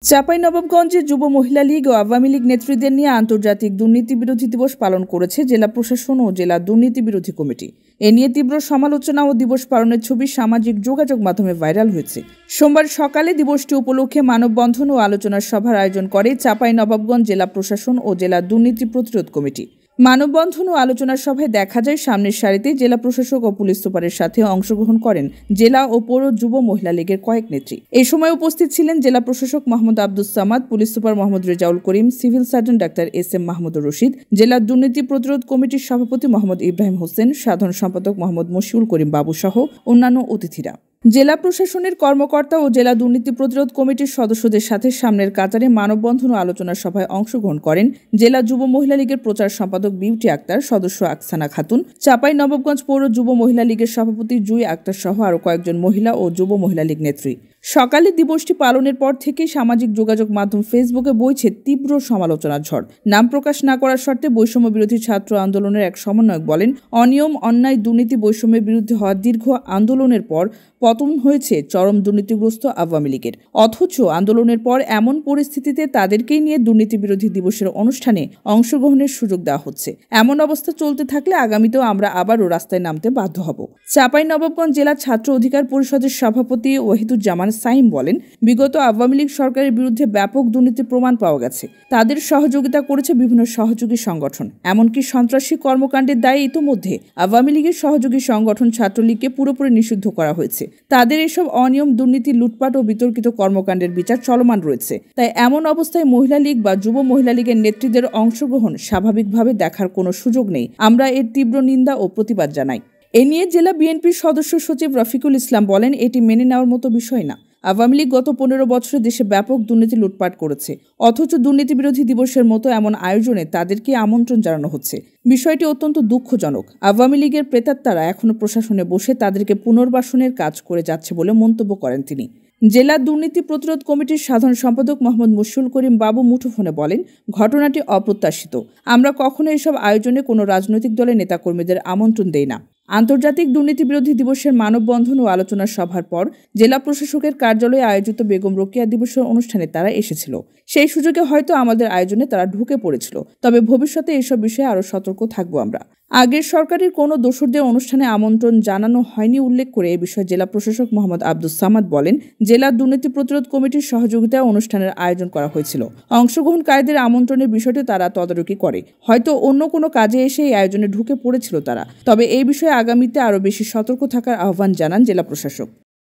চাঁপাইনবাবগঞ্জে যুব মহিলা লীগ ও আওয়ামী লীগ নেতৃত্বের নিয়ে আন্তর্জাতিক দুর্নীতি বিরোধী দিবস পালন করেছে জেলা প্রশাসন ও জেলা দুর্নীতি বিরোধী কমিটি। এ নিয়ে তীব্র সমালোচনা ও দিবস পালনের ছবি সামাজিক যোগাযোগ মাধ্যমে ভাইরাল হয়েছে। সোমবার সকালে দিবসটি উপলক্ষে মানববন্ধন ও আলোচনা সভার আয়োজন করে চাঁপাইনবাবগঞ্জ জেলা প্রশাসন ও জেলা দুর্নীতি প্রতিরোধ কমিটি। মানববন্ধন ও আলোচনা সভায় দেখা যায় সামনের সারিতে জেলা প্রশাসক ও পুলিশ সুপারের সাথে অংশগ্রহণ করেন জেলা ও পৌর যুব মহিলা লীগের কয়েক নেত্রী। এই সময় উপস্থিত ছিলেন জেলা প্রশাসক Mohammad Abdus Samad, police super Mohammad Rezaul Karim, civil surgeon doctor S M. Mahmudur Rashid, জেলা দুর্নীতি প্রতিরোধ কমিটির সভাপতি মোহাম্মদ ইব্রাহিম হোসেন, সাধারণ সম্পাদক মোহাম্মদ মশিউল করিম বাবু সহ অন্যান্য অতিথিরা। জেলা প্রশাসনের কর্মকর্তা ও জেলা দুর্নীতি প্রতিরোধ কমিটির সদস্যদের সাথে সামনের কাতারে মানববন্ধন ও আলোচনা সভায় অংশগ্রহণ করেন জেলা যুব মহিলা লীগের প্রচার সম্পাদক বিউটি আক্তার, সদস্য আকসানা খাতুন, চাঁপাইনবাবগঞ্জ পৌর যুব মহিলা লীগের সভাপতি জুই আক্তার সহ আরও কয়েকজন মহিলা ও যুব মহিলা লীগ নেত্রী। সকালে দিবসটি পালনের পর থেকে সামাজিক যোগাযোগ মাধ্যম ফেসবুকে বইছে তীব্র সমালোচনার ঝড়। নাম প্রকাশ না করার শর্তে বৈষম্য বিরোধী ছাত্র আন্দোলনের এক সমন্বয়ক বলেন, অনিয়ম, অন্যায়, দুর্নীতি, বৈষম্যের বিরুদ্ধে হওয়া দীর্ঘ আন্দোলনের পর পতন হয়েছে চরম দুর্নীতিগ্রস্ত আওয়ামী লীগের। অথচ আন্দোলনের পর এমন পরিস্থিতিতে তাদেরকেই নিয়ে দুর্নীতি বিরোধী দিবসের অনুষ্ঠানে অংশগ্রহণের সুযোগ দেওয়া হচ্ছে। এমন অবস্থা চলতে থাকলে আগামীতেও আমরা আবারও রাস্তায় নামতে বাধ্য হব। চাঁপাইনবাবগঞ্জ জেলা ছাত্র অধিকার পরিষদের সভাপতি ওহিদুজ্জামান সাইম বলেন, বিগত আওয়ামী লীগ সরকারের বিরুদ্ধে ব্যাপক দুর্নীতির প্রমাণ পাওয়া গেছে। তাদের সহযোগিতা করেছে বিভিন্ন সহযোগী সংগঠন, এমনকি সন্ত্রাসী কর্মকাণ্ডের দায়ে ইতোমধ্যে আওয়ামী লীগের সহযোগী সংগঠন ছাত্রলীগকে পুরোপুরি নিষিদ্ধ করা হয়েছে। তাদের এসব অনিয়ম, দুর্নীতি, লুটপাট ও বিতর্কিত কর্মকাণ্ডের বিচার চলমান রয়েছে। তাই এমন অবস্থায় মহিলা লীগ বা যুব মহিলা লীগের নেতৃত্বের অংশগ্রহণ স্বাভাবিকভাবে দেখার কোনো সুযোগ নেই। আমরা এর তীব্র নিন্দা ও প্রতিবাদ জানাই। এ নিয়ে জেলা বিএনপির সদস্য সচিব রফিকুল ইসলাম বলেন, এটি মেনে নেওয়ার মতো বিষয় না। আওয়ামী লীগ গত 15 বছরে দেশে ব্যাপক দুর্নীতি, লুটপাট করেছে, অথচ দুর্নীতি বিরোধী দিবসের মতো এমন আয়োজনে তাদেরকে আমন্ত্রণ জানানো হচ্ছে। বিষয়টি অত্যন্ত দুঃখজনক। আওয়ামী লীগের প্রেতাত্মারা এখনো প্রশাসনে বসে তাদেরকে পুনর্বাসনের কাজ করে যাচ্ছে বলে মন্তব্য করেন তিনি। জেলা দুর্নীতি প্রতিরোধ কমিটির সাধারণ সম্পাদক মোহাম্মদ মশিউল করিম বাবু মুঠোফোনে বলেন, ঘটনাটি অপ্রত্যাশিত। আমরা কখনো এসব আয়োজনে কোনো রাজনৈতিক দলের নেতাকর্মীদের আমন্ত্রণ দেই না। আন্তর্জাতিক দুর্নীতি বিরোধী দিবসের মানববন্ধন ও আলোচনা সভার পর জেলা প্রশাসকের কার্যালয়ে আয়োজিত বেগম রোকেয়া দিবসের অনুষ্ঠানে তারা এসেছিল। সেই সুযোগে হয়তো আমাদের আয়োজনে তারা ঢুকে পড়েছিল। তবে ভবিষ্যতে এসব বিষয়ে আরও সতর্ক থাকব আমরা। আগের সরকারের কোনো দোসরদের অনুষ্ঠানে আমন্ত্রণ জানানো হয়নি উল্লেখ করে এ বিষয়ে জেলা প্রশাসক মোহাম্মদ আব্দুস সামাদ বলেন, জেলা দুর্নীতি প্রতিরোধ কমিটির সহযোগিতায় অনুষ্ঠানের আয়োজন করা হয়েছিল। অংশগ্রহণকারীদের আমন্ত্রণের বিষয়টি তারা তদারকি করে। হয়তো অন্য কোনো কাজে এসে এই আয়োজনে ঢুকে পড়েছিল তারা। তবে এই বিষয়ে আগামীতে আরও বেশি সতর্ক থাকার আহ্বান জানান জেলা প্রশাসক।